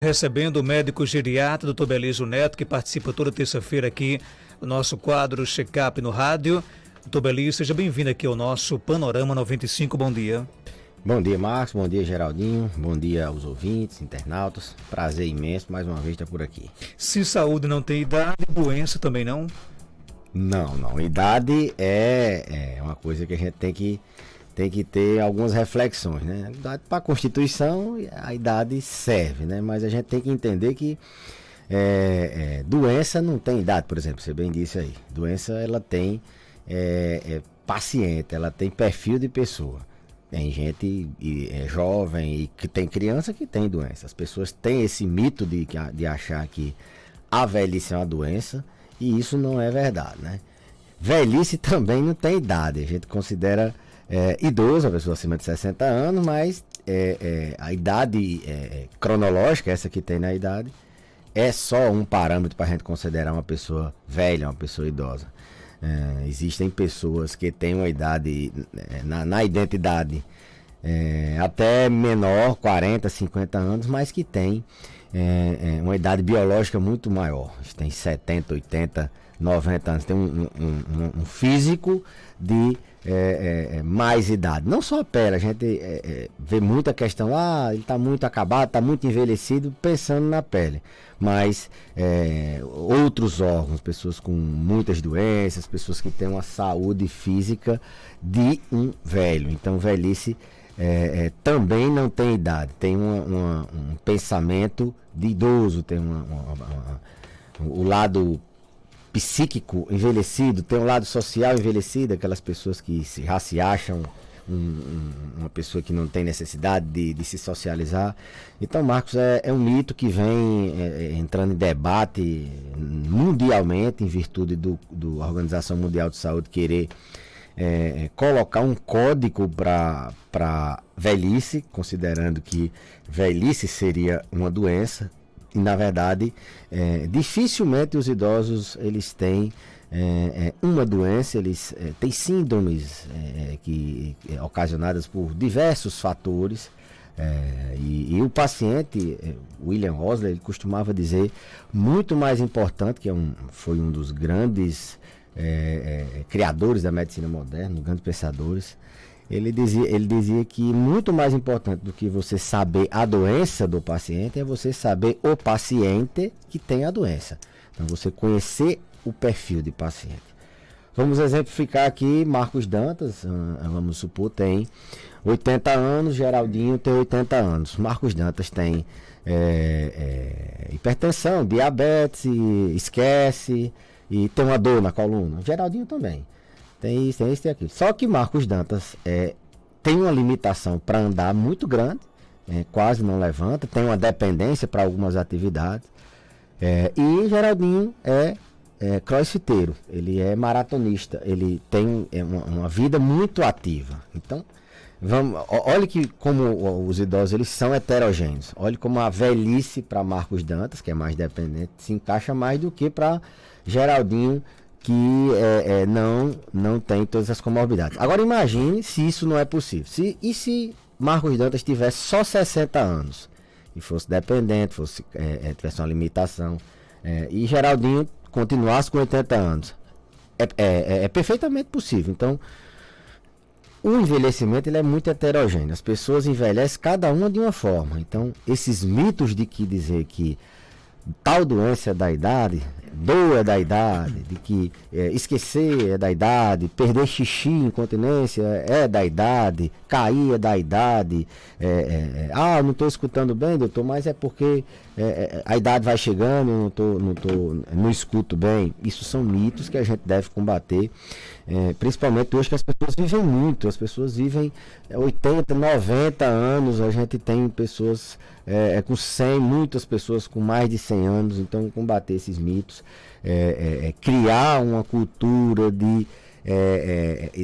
Recebendo o médico geriatra, Dr. Belísio Neto, que participa toda terça-feira aqui no nosso quadro Check-up no rádio. Dr. Belísio, seja bem-vindo aqui ao nosso Panorama 95. Bom dia. Bom dia, Marcos. Bom dia, Geraldinho. Bom dia aos ouvintes, internautas. Prazer imenso mais uma vez estar por aqui. Se saúde não tem idade, doença também não? Não. Idade é uma coisa que a gente tem que ter algumas reflexões, né? Para a Constituição, a idade serve, né? Mas a gente tem que entender que doença não tem idade, por exemplo, você bem disse aí. Doença, ela tem paciente, ela tem perfil de pessoa. Tem gente jovem e que tem criança que tem doença. As pessoas têm esse mito de achar que a velhice é uma doença e isso não é verdade, né? Velhice também não tem idade. A gente considera idoso, a pessoa acima de 60 anos, mas a idade cronológica, essa que tem na idade, é só um parâmetro para a gente considerar uma pessoa velha, uma pessoa idosa. Existem pessoas que têm uma idade, na identidade até menor, 40, 50 anos, mas que tem uma idade biológica muito maior. Tem 70, 80, 90 anos. Tem um físico de mais idade. Não só a pele, a gente vê muita questão, ele está muito acabado, está muito envelhecido, pensando na pele. Mas outros órgãos, pessoas com muitas doenças, pessoas que têm uma saúde física de um velho. Então, velhice também não tem idade, tem um pensamento de idoso, tem o lado psíquico envelhecido, tem um lado social envelhecido, aquelas pessoas que já se acham uma pessoa que não tem necessidade de se socializar. Então, Marcos, é um mito que vem entrando em debate mundialmente, em virtude da Organização Mundial de Saúde querer colocar um código para velhice, considerando que velhice seria uma doença. E, na verdade, dificilmente os idosos eles têm uma doença, eles têm síndromes ocasionadas por diversos fatores. E o paciente, William Osler, ele costumava dizer, muito mais importante, que foi um dos grandes criadores da medicina moderna, grandes pensadores. Ele dizia que muito mais importante do que você saber a doença do paciente é você saber o paciente que tem a doença. Então, você conhecer o perfil de paciente. Vamos exemplificar aqui, Marcos Dantas, vamos supor, tem 80 anos, Geraldinho tem 80 anos. Marcos Dantas tem hipertensão, diabetes, esquece e tem uma dor na coluna. Geraldinho também. Tem isso, tem aquilo. Só que Marcos Dantas tem uma limitação para andar muito grande, quase não levanta, tem uma dependência para algumas atividades. E Geraldinho é crossfiteiro, ele é maratonista, ele tem uma vida muito ativa. Então, olhe que como os idosos eles são heterogêneos. Olhe como a velhice para Marcos Dantas, que é mais dependente, se encaixa mais do que para Geraldinho, que não tem todas as comorbidades. Agora imagine se isso não é possível. Se Marcos Dantas tivesse só 60 anos e fosse dependente, tivesse uma limitação, e Geraldinho continuasse com 80 anos, é perfeitamente possível. Então, o envelhecimento ele é muito heterogêneo. As pessoas envelhecem cada uma de uma forma. Então, esses mitos de que dizer que tal doença é da idade, dor é da idade, de que esquecer é da idade, perder xixi, incontinência é da idade, cair é da idade, não estou escutando bem, doutor, mas é porque a idade vai chegando, não escuto bem. Isso são mitos que a gente deve combater, principalmente hoje que as pessoas vivem muito, as pessoas vivem 80, 90 anos, a gente tem pessoas com 100, muitas pessoas com mais de 100 anos, então combater esses mitos, criar uma cultura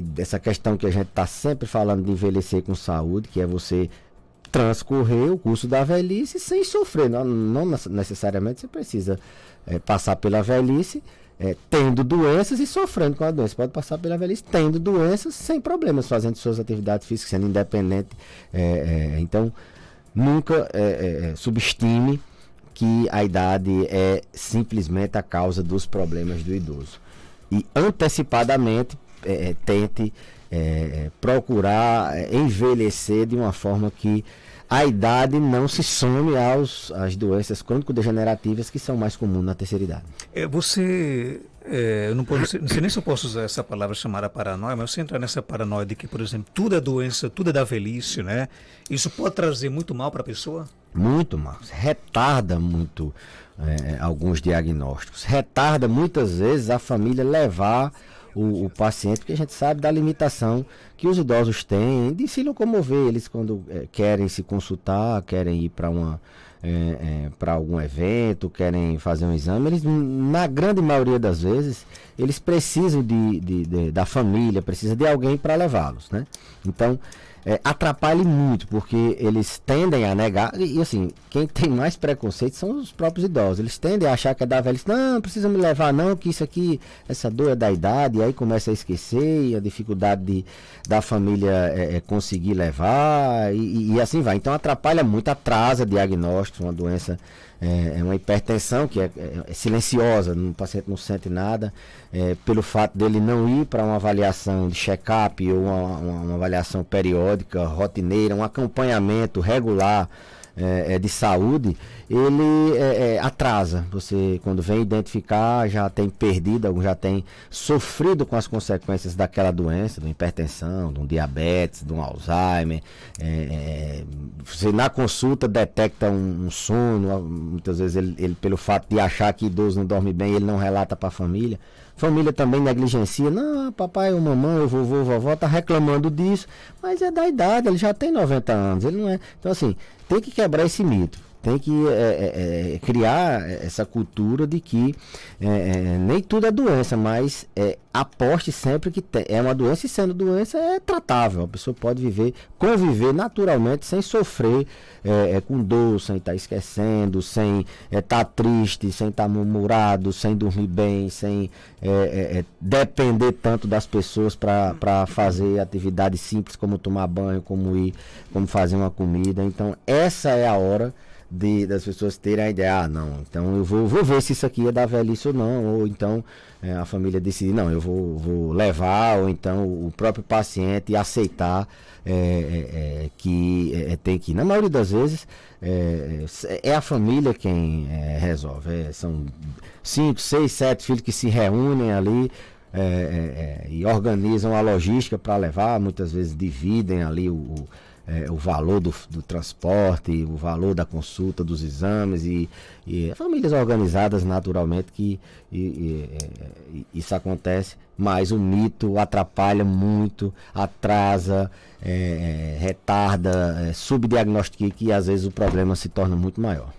dessa questão que a gente está sempre falando de envelhecer com saúde, que é você transcorrer o curso da velhice sem sofrer. Não necessariamente você precisa passar pela velhice tendo doenças e sofrendo com a doença. Pode passar pela velhice tendo doenças sem problemas, fazendo suas atividades físicas, sendo independente. Então, nunca subestime que a idade é simplesmente a causa dos problemas do idoso. E antecipadamente tente procurar envelhecer de uma forma que a idade não se some às doenças crônico-degenerativas que são mais comuns na terceira idade. Eu não sei nem se eu posso usar essa palavra chamada paranoia, mas você entra nessa paranoia de que, por exemplo, tudo é doença, tudo é da velhice, né? Isso pode trazer muito mal para a pessoa? Muito mal. Retarda muito alguns diagnósticos. Retarda muitas vezes a família levar o paciente, porque a gente sabe da limitação que os idosos têm de se locomover. Eles, quando querem se consultar, querem ir para algum evento, querem fazer um exame, eles, na grande maioria das vezes, eles precisam da família, precisam de alguém para levá-los, né? Então, atrapalha muito, porque eles tendem a negar, e assim, quem tem mais preconceito são os próprios idosos. Eles tendem a achar que é da velhice, não precisa me levar não, que isso aqui, essa dor é da idade, e aí começa a esquecer, e a dificuldade da família conseguir levar, e assim vai. Então atrapalha muito, atrasa diagnósticos, uma doença, uma hipertensão que é silenciosa, o paciente não sente nada, pelo fato dele não ir para uma avaliação de check-up ou uma avaliação periódica, rotineira, um acompanhamento regular de saúde, ele atrasa. Você, quando vem identificar, já tem perdido, já tem sofrido com as consequências daquela doença, de uma hipertensão, de um diabetes, de um Alzheimer. Você na consulta detecta um sono, muitas vezes ele, pelo fato de achar que idoso não dorme bem, ele não relata para a família. Família também negligencia, não, papai ou mamãe, ou vovô, vovó tá reclamando disso, mas é da idade, ele já tem 90 anos, ele não é. Então assim, tem que quebrar esse mito, tem que criar essa cultura de que nem tudo é doença, mas aposte sempre que é uma doença, e sendo doença é tratável, a pessoa pode conviver naturalmente sem sofrer com dor, sem estar esquecendo, sem estar triste, sem estar murmurado, sem dormir bem, sem depender tanto das pessoas para fazer atividades simples como tomar banho, como fazer uma comida. Então essa é a hora das pessoas terem a ideia, não, então eu vou ver se isso aqui é da velhice ou não, ou então a família decidir, não, eu vou levar, ou então o próprio paciente aceitar que tem que ir. Na maioria das vezes é a família quem resolve, são 5, 6, 7 filhos que se reúnem ali e organizam a logística para levar, muitas vezes dividem ali o valor do transporte, o valor da consulta, dos exames, e famílias organizadas naturalmente que isso acontece, mas o mito atrapalha muito, atrasa, retarda, subdiagnostica, e às vezes o problema se torna muito maior.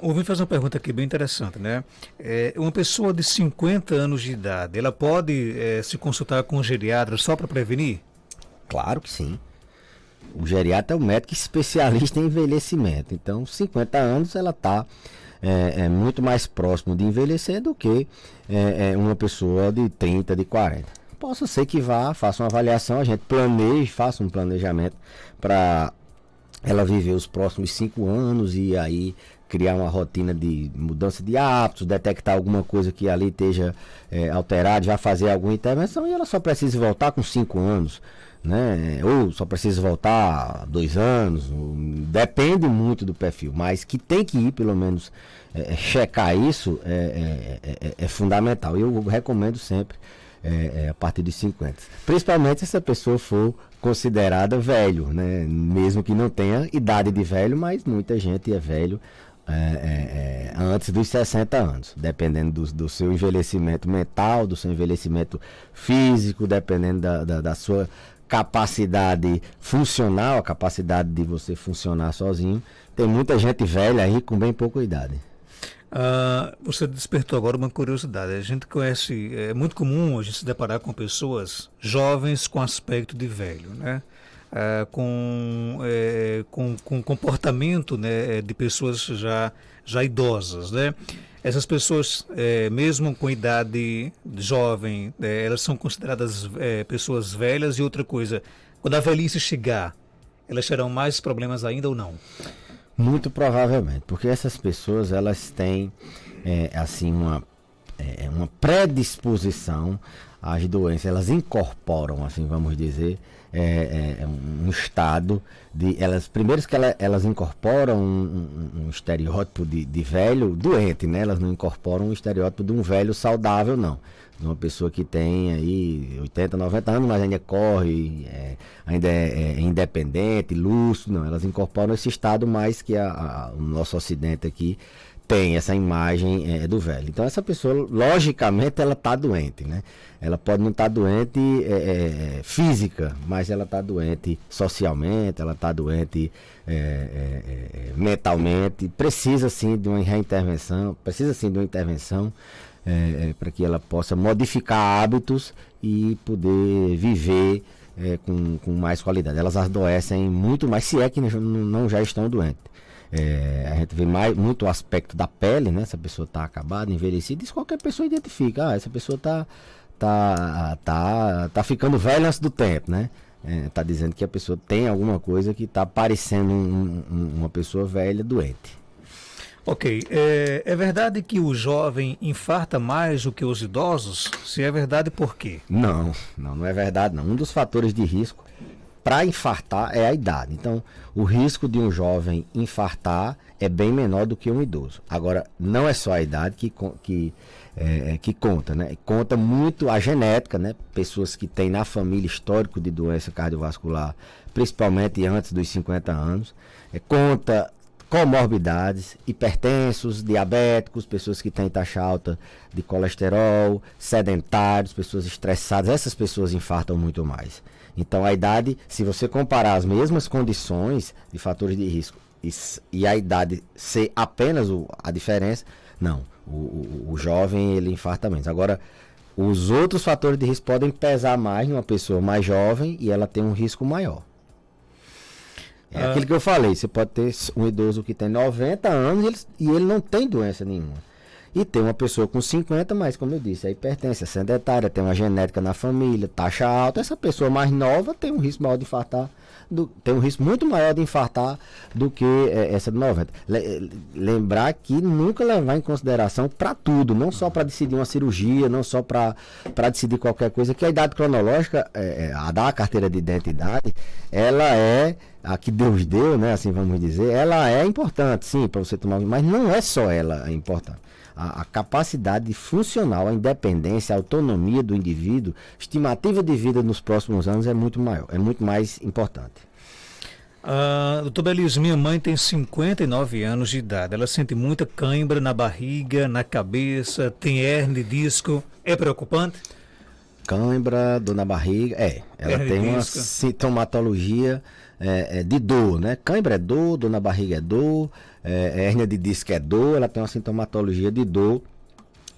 Ouvi fazer uma pergunta aqui bem interessante, né? Uma pessoa de 50 anos de idade, ela pode se consultar com um geriatra só para prevenir? Claro que sim. O geriatra é o médico especialista em envelhecimento. Então, 50 anos ela está muito mais próximo de envelhecer do que uma pessoa de 30, de 40. Possa ser que faça uma avaliação, a gente planeje, faça um planejamento para ela viver os próximos 5 anos e aí criar uma rotina de mudança de hábitos, detectar alguma coisa que ali esteja alterada, já fazer alguma intervenção, e ela só precisa voltar com 5 anos. Né? Ou só precisa voltar 2 anos, depende muito do perfil, mas que tem que ir pelo menos checar isso é fundamental. Eu recomendo sempre a partir dos 50, principalmente se essa pessoa for considerada velho, né? Mesmo que não tenha idade de velho, mas muita gente é velho antes dos 60 anos, dependendo do seu envelhecimento mental, do seu envelhecimento físico, dependendo da sua capacidade funcional, a capacidade de você funcionar sozinho. Tem muita gente velha aí com bem pouca idade. Você despertou agora uma curiosidade. A gente conhece, é muito comum a gente se deparar com pessoas jovens com aspecto de velho, né? Com comportamento, né, de pessoas já idosas, né? Essas pessoas, mesmo com idade jovem, elas são consideradas pessoas velhas. E outra coisa, quando a velhice chegar, elas terão mais problemas ainda ou não? Muito provavelmente, porque essas pessoas elas têm assim uma predisposição às doenças, elas incorporam, assim vamos dizer, um estado de primeiros que elas incorporam um estereótipo de velho doente, né? Elas não incorporam um estereótipo de um velho saudável, não. De uma pessoa que tem aí 80, 90 anos, mas ainda corre, ainda é independente, lúcido, não. Elas incorporam esse estado mais que o nosso ocidente aqui tem essa imagem do velho. Então essa pessoa, logicamente, ela está doente, né? Ela pode não estar doente física, mas ela está doente socialmente, ela está doente mentalmente. Precisa sim de uma reintervenção, para que ela possa modificar hábitos e poder viver com mais qualidade. Elas adoecem muito mais, se é que não já estão doentes. A gente vê muito o aspecto da pele, né? Essa pessoa está acabada, envelhecida, isso qualquer pessoa identifica. Essa pessoa tá ficando velha antes do tempo, né? Tá dizendo que a pessoa tem alguma coisa que está parecendo uma pessoa velha doente. Ok, é verdade que o jovem infarta mais do que os idosos? Se é verdade, por quê? Não é verdade não. Um dos fatores de risco para infartar é a idade. Então, o risco de um jovem infartar é bem menor do que um idoso. Agora, não é só a idade que conta, né? Conta muito a genética, né? Pessoas que têm na família histórico de doença cardiovascular, principalmente antes dos 50 anos. Conta comorbidades, hipertensos, diabéticos, pessoas que têm taxa alta de colesterol, sedentários, pessoas estressadas. Essas pessoas infartam muito mais. Então a idade, se você comparar as mesmas condições de fatores de risco e a idade ser apenas a diferença, não, o jovem ele infarta menos. Agora, os outros fatores de risco podem pesar mais numa pessoa mais jovem e ela tem um risco maior. Aquilo que eu falei, você pode ter um idoso que tem 90 anos e ele não tem doença nenhuma. E tem uma pessoa com 50, mas como eu disse, a hipertensão sedentária, tem uma genética na família, taxa alta. Essa pessoa mais nova tem um risco maior de infartar, tem um risco muito maior de infartar do que essa de 90. Lembrar que nunca levar em consideração para tudo, não só para decidir uma cirurgia, não só para decidir qualquer coisa, que a idade cronológica, a da carteira de identidade, ela é a que Deus deu, né, assim vamos dizer, ela é importante, sim, para você tomar, mas não é só ela é importante. A capacidade funcional, a independência, a autonomia do indivíduo, estimativa de vida nos próximos anos é muito maior, é muito mais importante. Doutor Belísio, minha mãe tem 59 anos de idade. Ela sente muita cãibra na barriga, na cabeça, tem hérnia de disco. É preocupante? Cãibra, dor na barriga, ela tem uma sintomatologia de dor, né? Cãibra é dor na barriga é dor, hérnia de disco é dor, ela tem uma sintomatologia de dor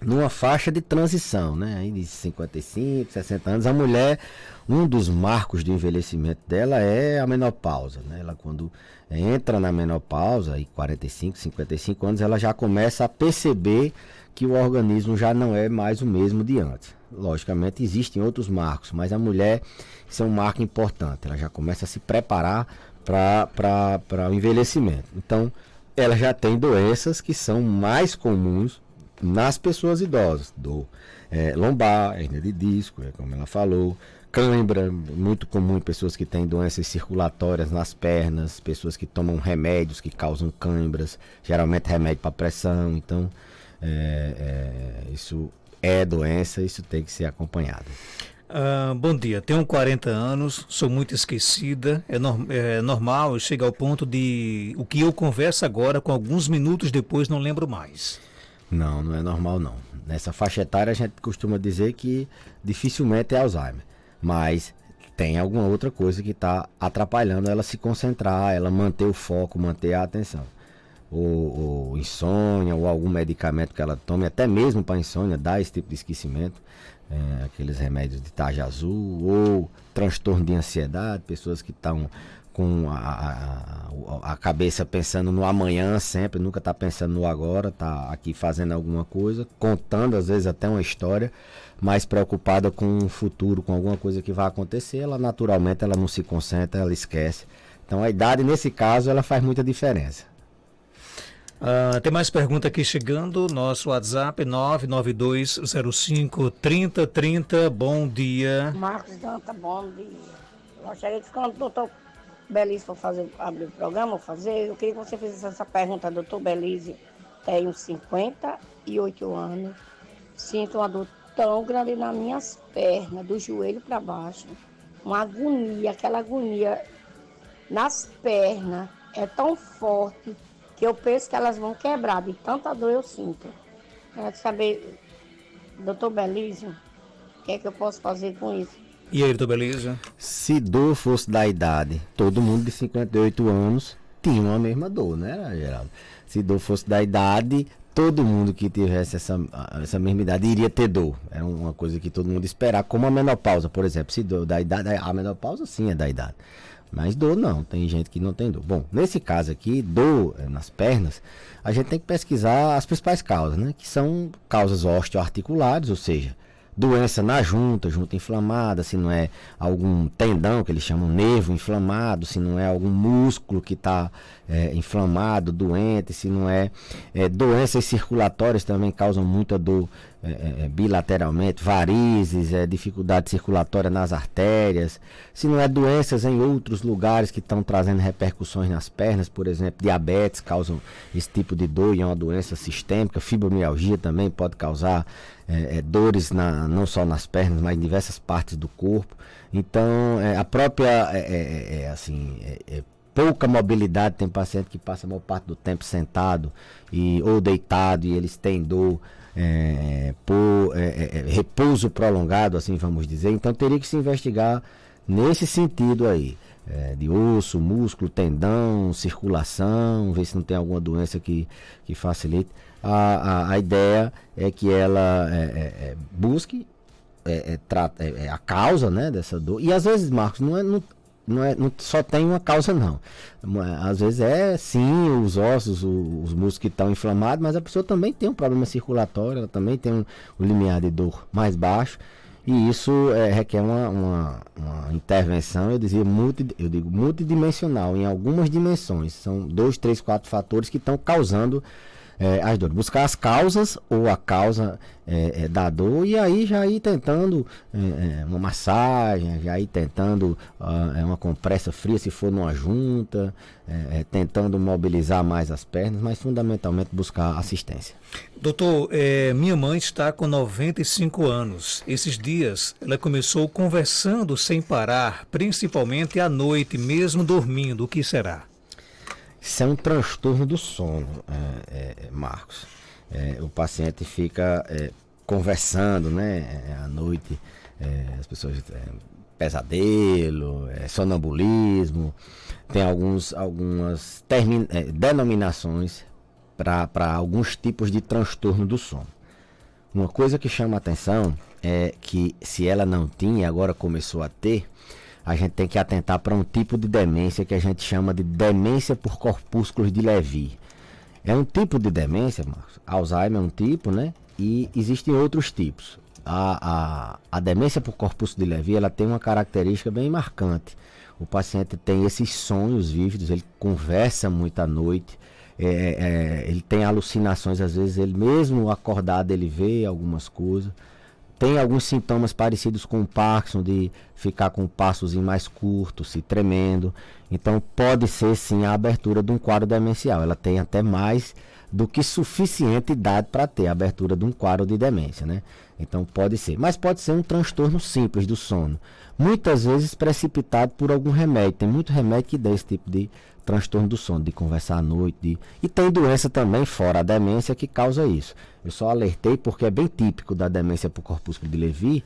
numa faixa de transição, né? Aí de 55, 60 anos. A mulher, um dos marcos de envelhecimento dela é a menopausa, né? Ela quando entra na menopausa, aí 45, 55 anos, ela já começa a perceber que o organismo já não é mais o mesmo de antes. Logicamente existem outros marcos, mas a mulher, isso é um marco importante, ela já começa a se preparar para o envelhecimento. Então, ela já tem doenças que são mais comuns nas pessoas idosas, dor lombar, hérnia de disco, como ela falou, cãibra, muito comum em pessoas que têm doenças circulatórias nas pernas, pessoas que tomam remédios que causam cãibras, geralmente remédio para pressão. Então, isso é doença, isso tem que ser acompanhado. Bom dia, tenho 40 anos, sou muito esquecida, é normal, chega ao ponto de o que eu converso agora, com alguns minutos depois não lembro mais. Não é normal não. Nessa faixa etária a gente costuma dizer que dificilmente é Alzheimer, mas tem alguma outra coisa que está atrapalhando ela se concentrar, ela manter o foco, manter a atenção. Ou insônia, ou algum medicamento que ela tome, até mesmo para insônia, dá esse tipo de esquecimento, aqueles remédios de tarja azul, ou transtorno de ansiedade, pessoas que estão com a cabeça pensando no amanhã sempre, nunca está pensando no agora, está aqui fazendo alguma coisa, contando às vezes até uma história, mas preocupada com o futuro, com alguma coisa que vai acontecer, ela naturalmente ela não se concentra, ela esquece. Então a idade nesse caso ela faz muita diferença. Tem mais pergunta aqui chegando, nosso WhatsApp 992053030. Bom dia. Marcos Danta, bom dia. Gostaria que quando o doutor Belize for abrir o programa, eu queria que você fizesse essa pergunta, doutor Belize. Tenho 58 anos, sinto uma dor tão grande nas minhas pernas, do joelho para baixo. Uma agonia, aquela agonia nas pernas é tão forte que eu penso que elas vão quebrar, de tanta dor eu sinto. Quero saber, doutor Belize, o que é que eu posso fazer com isso? E aí, doutor Belize? Se dor fosse da idade, todo mundo de 58 anos tinha a mesma dor, né, Geraldo? Se dor fosse da idade, todo mundo que tivesse essa mesma idade iria ter dor. É uma coisa que todo mundo esperava, como a menopausa, por exemplo. Se dor da idade, a menopausa sim é da idade. Mas dor não, tem gente que não tem dor. Bom, nesse caso aqui, dor nas pernas, a gente tem que pesquisar as principais causas, né? Que são causas osteoarticulares, ou seja, doença na junta inflamada, se não é algum tendão, que eles chamam nervo inflamado, se não é algum músculo que está inflamado, doente, se não é doenças circulatórias também causam muita dor bilateralmente, varizes, dificuldade circulatória nas artérias, se não é doenças em outros lugares que estão trazendo repercussões nas pernas, por exemplo, diabetes causam esse tipo de dor e é uma doença sistêmica, fibromialgia também pode causar dores não só nas pernas, mas em diversas partes do corpo. Então, a própria pouca mobilidade, tem paciente que passa a maior parte do tempo sentado ou deitado e eles têm dor por repouso prolongado, assim vamos dizer. Então teria que se investigar nesse sentido aí, de osso, músculo, tendão, circulação, ver se não tem alguma doença que facilite. A ideia é que ela busque a causa, né, dessa dor. E às vezes, Marcos, não só tem uma causa não. Às vezes sim os ossos, os músculos que estão inflamados, mas a pessoa também tem um problema circulatório, ela também tem um limiar de dor mais baixo, e isso requer uma intervenção, eu digo multidimensional, em algumas dimensões. São 2, 3, 4 fatores que estão causando as dores. Buscar as causas ou a causa da dor, e aí já ir tentando uma massagem, já ir tentando uma compressa fria se for numa junta, tentando mobilizar mais as pernas, mas fundamentalmente buscar assistência. Doutor, minha mãe está com 95 anos. Esses dias ela começou conversando sem parar, principalmente à noite, mesmo dormindo. O que será? Isso é um transtorno do sono, Marcos. O paciente fica conversando, né, à noite, as pessoas pesadelo, sonambulismo, tem algumas denominações para alguns tipos de transtorno do sono. Uma coisa que chama a atenção é que se ela não tinha, agora começou a ter, a gente tem que atentar para um tipo de demência que a gente chama de demência por corpúsculos de Levy. É um tipo de demência, Marcos. Alzheimer é um tipo, né? E existem outros tipos. A demência por corpúsculo de Levy, ela tem uma característica bem marcante. O paciente tem esses sonhos vívidos, ele conversa muito à noite, ele tem alucinações, às vezes ele mesmo acordado ele vê algumas coisas. Tem alguns sintomas parecidos com o Parkinson, de ficar com o passozinho mais curto, se tremendo. Então pode ser sim a abertura de um quadro demencial. Ela tem até mais do que suficiente idade para ter a abertura de um quadro de demência, né? Então pode ser. Mas pode ser um transtorno simples do sono. Muitas vezes precipitado por algum remédio. Tem muito remédio que dá esse tipo de transtorno do sono, de conversar à noite. E tem doença também, fora a demência, que causa isso. Eu só alertei porque é bem típico da demência por corpúsculo de Levy,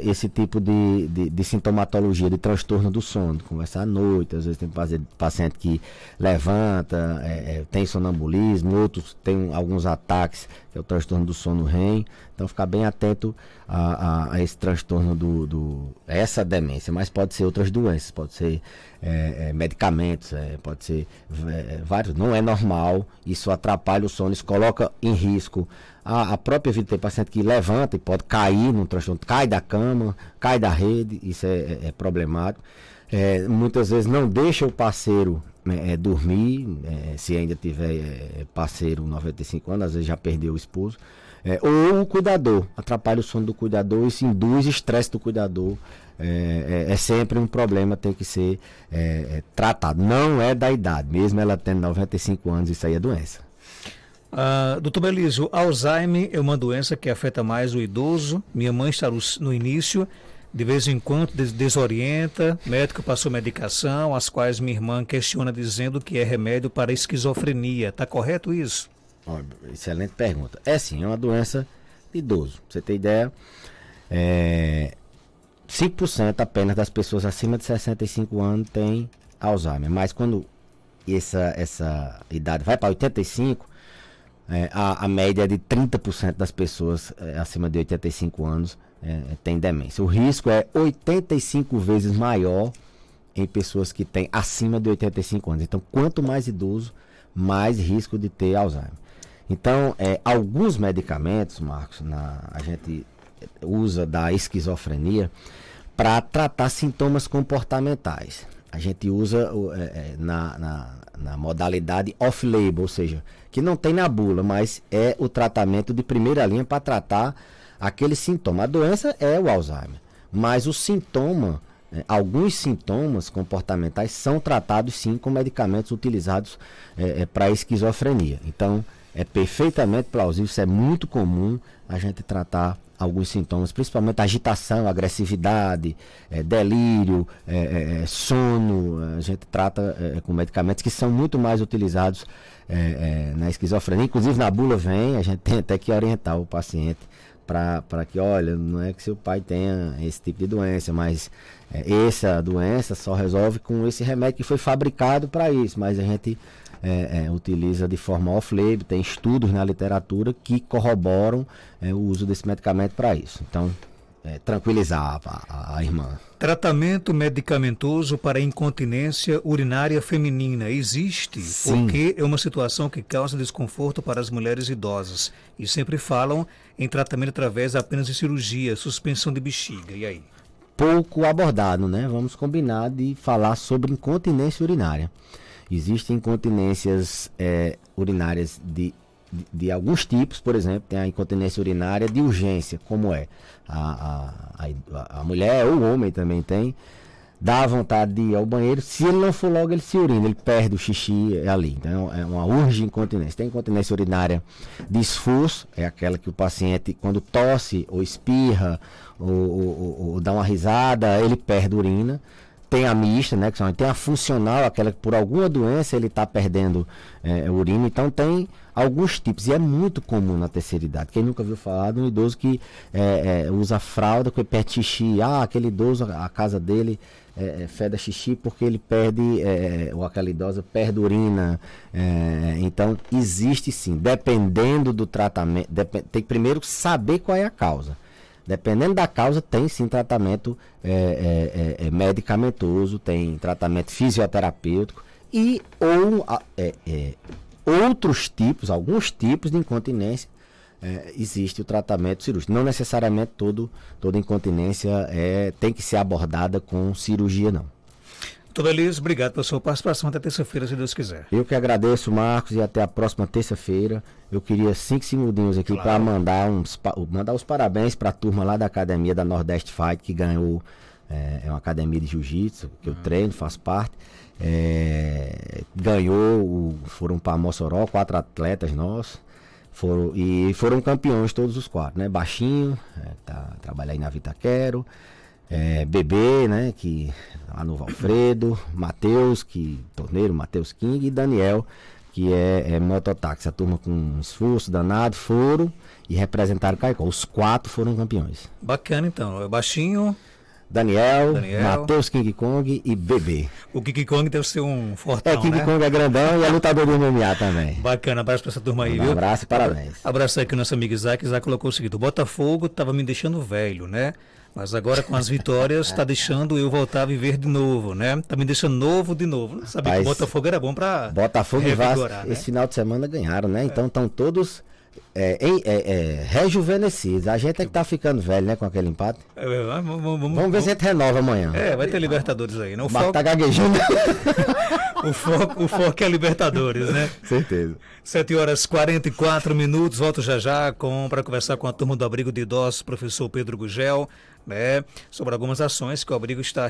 esse tipo de sintomatologia, de transtorno do sono, conversar à noite. Às vezes tem paciente que levanta, tem sonambulismo, outros têm alguns ataques, que é o transtorno do sono REM. Então ficar bem atento a esse transtorno essa demência, mas pode ser outras doenças, pode ser medicamentos, pode ser vários. Não é normal, isso atrapalha o sono, isso coloca em risco a própria vida. Tem paciente que levanta e pode cair num transtorno, cai da cama, cai da rede, isso é problemático. Muitas vezes não deixa o parceiro dormir, se ainda tiver parceiro 95 anos, às vezes já perdeu o esposo, ou o cuidador, atrapalha o sono do cuidador, isso induz estresse do cuidador, é sempre um problema, tem que ser tratado, não é da idade, mesmo ela tendo 95 anos, isso aí é doença. Doutor Belísio, Alzheimer é uma doença que afeta mais o idoso, minha mãe está no início, de vez em quando desorienta, médico passou medicação, as quais minha irmã questiona dizendo que é remédio para esquizofrenia. Está correto isso? Excelente pergunta. Sim, é uma doença de idoso. Pra você ter ideia, 5% apenas das pessoas acima de 65 anos têm Alzheimer. Mas quando essa idade vai para 85, a média é de 30% das pessoas acima de 85 anos tem demência. O risco é 85 vezes maior em pessoas que têm acima de 85 anos. Então, quanto mais idoso, mais risco de ter Alzheimer. Então, alguns medicamentos, Marcos, a gente usa da esquizofrenia para tratar sintomas comportamentais. A gente usa na modalidade off-label, ou seja, que não tem na bula, mas é o tratamento de primeira linha para tratar aquele sintoma. A doença é o Alzheimer, mas o sintoma, alguns sintomas comportamentais são tratados sim com medicamentos utilizados para esquizofrenia. Então, é perfeitamente plausível, isso é muito comum a gente tratar alguns sintomas, principalmente agitação, agressividade, delírio, sono. A gente trata com medicamentos que são muito mais utilizados na esquizofrenia. Inclusive na bula a gente tem até que orientar o paciente para que, olha, não é que seu pai tenha esse tipo de doença, mas essa doença só resolve com esse remédio que foi fabricado para isso, mas a gente utiliza de forma off-label, tem estudos na literatura que corroboram o uso desse medicamento para isso. Então, tranquilizar a irmã. Tratamento medicamentoso para incontinência urinária feminina existe? Sim. Porque é uma situação que causa desconforto para as mulheres idosas e sempre falam em tratamento através apenas de cirurgia, suspensão de bexiga. E aí? Pouco abordado, né? Vamos combinar de falar sobre incontinência urinária. Existem incontinências urinárias de alguns tipos, por exemplo, tem a incontinência urinária de urgência, como a mulher ou o homem também tem, dá vontade de ir ao banheiro, se ele não for logo ele se urina, ele perde o xixi ali, então é uma urgente incontinência. Tem incontinência urinária de esforço, é aquela que o paciente quando tosse ou espirra ou dá uma risada, ele perde urina. Tem a mista, né, que tem a funcional, aquela que por alguma doença ele está perdendo urina. Então tem alguns tipos, e é muito comum na terceira idade. Quem nunca viu falar de um idoso que usa fralda, que perde xixi, aquele idoso, a casa dele fede xixi porque ele perde, ou aquela idosa perde urina. Então existe sim, dependendo do tratamento, tem que primeiro saber qual é a causa. Dependendo da causa, tem sim tratamento medicamentoso, tem tratamento fisioterapêutico e outros tipos, alguns tipos de incontinência, existe o tratamento cirúrgico. Não necessariamente toda incontinência tem que ser abordada com cirurgia, não. Doutor Belísio, obrigado pela sua participação. Até terça-feira, se Deus quiser. Eu que agradeço, Marcos, e até a próxima terça-feira. Eu queria 5 segundinhos aqui para mandar os parabéns para a turma lá da academia da Nordeste Fight, que ganhou, uma academia de jiu-jitsu, que eu treino, faço parte. Foram para Mossoró, 4 atletas nossos. Foram campeões todos os 4, né? Baixinho, trabalha aí na Vitaquero. Bebê, né, que lá no Valfredo, Matheus, torneiro, Matheus King, e Daniel, que é mototáxi. A turma com um esforço danado foram e representaram Caicó. Os 4 foram campeões. Bacana, então. Baixinho, Daniel. Matheus King Kong e Bebê. O King Kong deve ser um fortão, King Kong é grandão e é lutador do MMA também. Bacana, abraço pra essa turma aí, viu? Um abraço e parabéns. Abraço aí que o nosso amigo Isaac colocou o seguinte: o Botafogo tava me deixando velho, né? Mas agora com as vitórias está deixando eu voltar a viver de novo, né? Tá me deixando novo de novo. Não sabia que o Botafogo era bom para Botafogo e Vasco, né? Esse final de semana ganharam, né? Então estão todos rejuvenescidos. A gente é que tá ficando velho, né, com aquele empate. Vamos ver se a gente renova amanhã. Vai ter Libertadores aí, né? O Marco tá gaguejando. O foco é Libertadores, né? Certeza. 7h44. Volto já para conversar com a turma do Abrigo de Idosos, professor Pedro Gugel, né? Sobre algumas ações que o Abrigo está